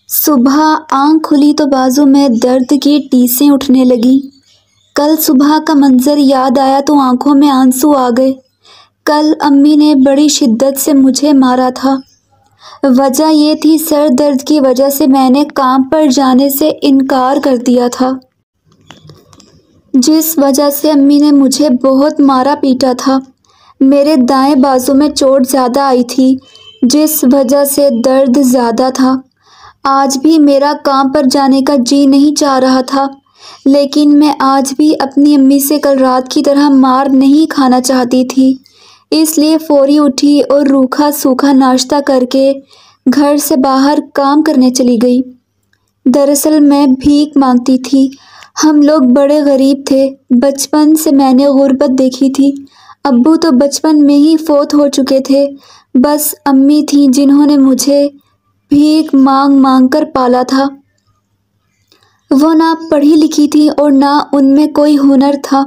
صبح آنکھ کھلی تو بازو میں درد کی ٹیسیں اٹھنے لگیں۔ کل صبح کا منظر یاد آیا تو آنکھوں میں آنسو آ گئے۔ کل امی نے بڑی شدت سے مجھے مارا تھا۔ وجہ یہ تھی سر درد کی وجہ سے میں نے کام پر جانے سے انکار کر دیا تھا، جس وجہ سے امی نے مجھے بہت مارا پیٹا تھا۔ میرے دائیں بازو میں چوٹ زیادہ آئی تھی جس وجہ سے درد زیادہ تھا۔ آج بھی میرا کام پر جانے کا جی نہیں چاہ رہا تھا، لیکن میں آج بھی اپنی امی سے کل رات کی طرح مار نہیں کھانا چاہتی تھی، اس لیے فوری اٹھی اور روکھا سوکھا ناشتہ کر کے گھر سے باہر کام کرنے چلی گئی۔ دراصل میں بھیک مانگتی تھی۔ ہم لوگ بڑے غریب تھے۔ بچپن سے میں نے غربت دیکھی تھی۔ ابو تو بچپن میں ہی فوت ہو چکے تھے، بس امی تھیں جنہوں نے مجھے بھیک مانگ مانگ کر پالا تھا۔ وہ نہ پڑھی لکھی تھی اور نہ ان میں کوئی ہنر تھا۔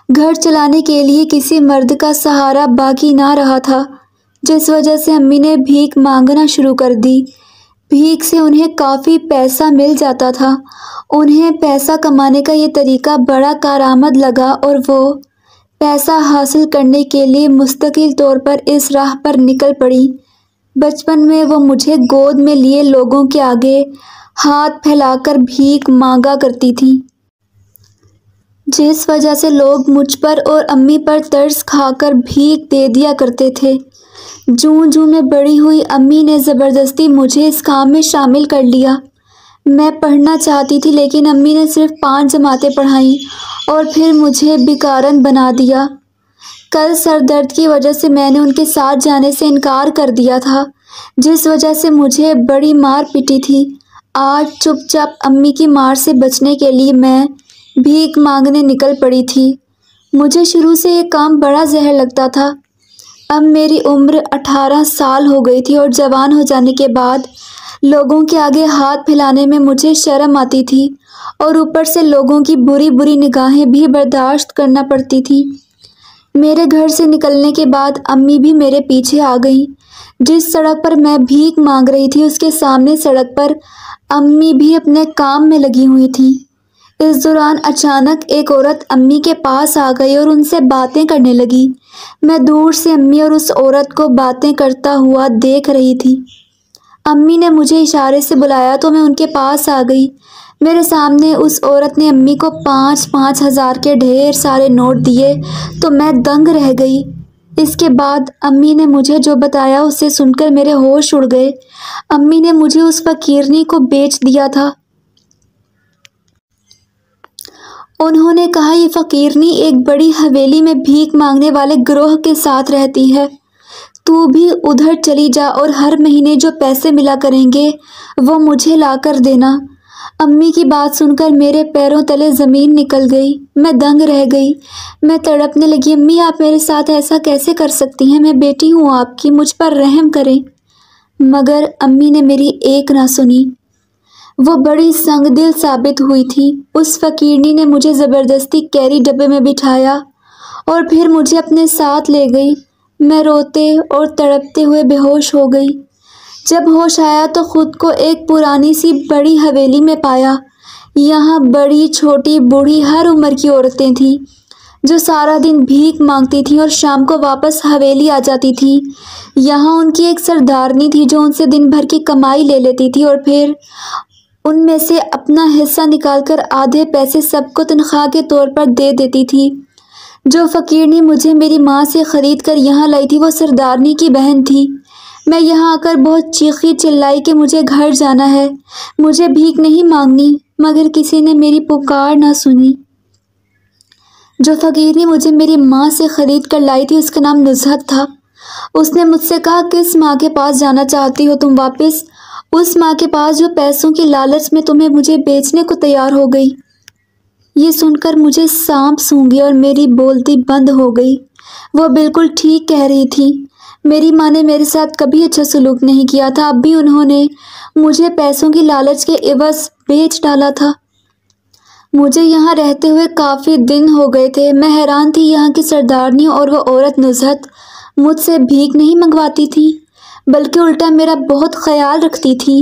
گھر چلانے کے لیے کسی مرد کا سہارا باقی نہ رہا تھا، جس وجہ سے امی نے بھیک مانگنا شروع کر دی۔ بھیک سے انہیں کافی پیسہ مل جاتا تھا۔ انہیں پیسہ کمانے کا یہ طریقہ بڑا کارآمد لگا اور وہ پیسہ حاصل کرنے کے لیے مستقل طور پر اس راہ پر نکل پڑی۔ بچپن میں وہ مجھے گود میں لیے لوگوں کے آگے ہاتھ پھیلا کر بھیک مانگا کرتی تھی، جس وجہ سے لوگ مجھ پر اور امی پر ترس کھا کر بھیک دے دیا کرتے تھے۔ جوں جوں میں بڑی ہوئی امی نے زبردستی مجھے اس کام میں شامل کر لیا۔ میں پڑھنا چاہتی تھی لیکن امی نے صرف 5 جماعتیں پڑھائیں اور پھر مجھے بیکارن بنا دیا۔ کل سر درد کی وجہ سے میں نے ان کے ساتھ جانے سے انکار کر دیا تھا، جس وجہ سے مجھے بڑی مار پٹی تھی۔ آج چپ چاپ امی کی مار سے بچنے کے لیے میں بھیک مانگنے نکل پڑی تھی۔ مجھے شروع سے یہ کام بڑا زہر لگتا تھا۔ اب میری عمر 18 سال ہو گئی تھی اور جوان ہو جانے کے بعد لوگوں کے آگے ہاتھ پھیلانے میں مجھے شرم آتی تھی اور اوپر سے لوگوں کی بری بری نگاہیں بھی برداشت کرنا پڑتی تھی۔ میرے گھر سے نکلنے کے بعد امی بھی میرے پیچھے آ گئیں۔ جس سڑک پر میں بھیک مانگ رہی تھی اس کے سامنے سڑک پر امی بھی اپنے کام میں لگی ہوئی تھی۔ اس دوران اچانک ایک عورت امی کے پاس آ گئی اور ان سے باتیں کرنے لگی۔ میں دور سے امی اور اس عورت کو باتیں کرتا ہوا دیکھ رہی تھی۔ امی نے مجھے اشارے سے بلایا تو میں ان کے پاس آ گئی۔ میرے سامنے اس عورت نے امی کو 5-5 ہزار کے ڈھیر سارے نوٹ دیے تو میں دنگ رہ گئی۔ اس کے بعد امی نے مجھے جو بتایا اسے سن کر میرے ہوش اڑ گئے۔ امی نے مجھے اس فقیرنی کو بیچ دیا تھا۔ انہوں نے کہا یہ فقیرنی ایک بڑی حویلی میں بھیک مانگنے والے گروہ کے ساتھ رہتی ہے، تو بھی ادھر چلی جا اور ہر مہینے جو پیسے ملا کریں گے وہ مجھے لا کر دینا۔ امی کی بات سن کر میرے پیروں تلے زمین نکل گئی۔ میں دنگ رہ گئی۔ میں تڑپنے لگی، امی آپ میرے ساتھ ایسا کیسے کر سکتی ہیں؟ میں بیٹی ہوں آپ کی، مجھ پر رحم کریں۔ مگر امی نے میری ایک نہ سنی۔ وہ بڑی سنگ دل ثابت ہوئی تھی۔ اس فقیرنی نے مجھے زبردستی کیری ڈبے میں بٹھایا اور پھر مجھے اپنے ساتھ لے گئی۔ میں روتے اور تڑپتے ہوئے بے ہوش ہو گئی۔ جب ہوش آیا تو خود کو ایک پرانی سی بڑی حویلی میں پایا۔ یہاں بڑی چھوٹی بوڑھی ہر عمر کی عورتیں تھیں جو سارا دن بھیک مانگتی تھیں اور شام کو واپس حویلی آ جاتی تھیں۔ یہاں ان کی ایک سردارنی تھی جو ان سے دن بھر کی کمائی لے لیتی تھی اور پھر ان میں سے اپنا حصہ نکال کر آدھے پیسے سب کو تنخواہ کے طور پر دے دیتی تھی۔ جو فقیرنی مجھے میری ماں سے خرید کر یہاں لائی تھی وہ سردارنی کی بہن تھی۔ میں یہاں آ کر بہت چیخی چلائی کہ مجھے گھر جانا ہے، مجھے بھیک نہیں مانگنی، مگر کسی نے میری پکار نہ سنی۔ جو فقیرنی مجھے میری ماں سے خرید کر لائی تھی اس کا نام نزہت تھا۔ اس نے مجھ سے کہا کس ماں کے پاس جانا چاہتی ہو تم واپس؟ اس ماں کے پاس جو پیسوں کی لالچ میں تمہیں مجھے بیچنے کو تیار ہو گئی۔ یہ سن کر مجھے سانپ سونگھی اور میری بولتی بند ہو گئی۔ وہ بالکل ٹھیک کہہ رہی تھی۔ میری ماں نے میرے ساتھ کبھی اچھا سلوک نہیں کیا تھا، اب بھی انہوں نے مجھے پیسوں کی لالچ کے عوض بیچ ڈالا تھا۔ مجھے یہاں رہتے ہوئے کافی دن ہو گئے تھے۔ میں حیران تھی یہاں کی سردارنی اور وہ عورت نزہت مجھ سے بھیک نہیں منگواتی تھی، بلکہ الٹا میرا بہت خیال رکھتی تھی۔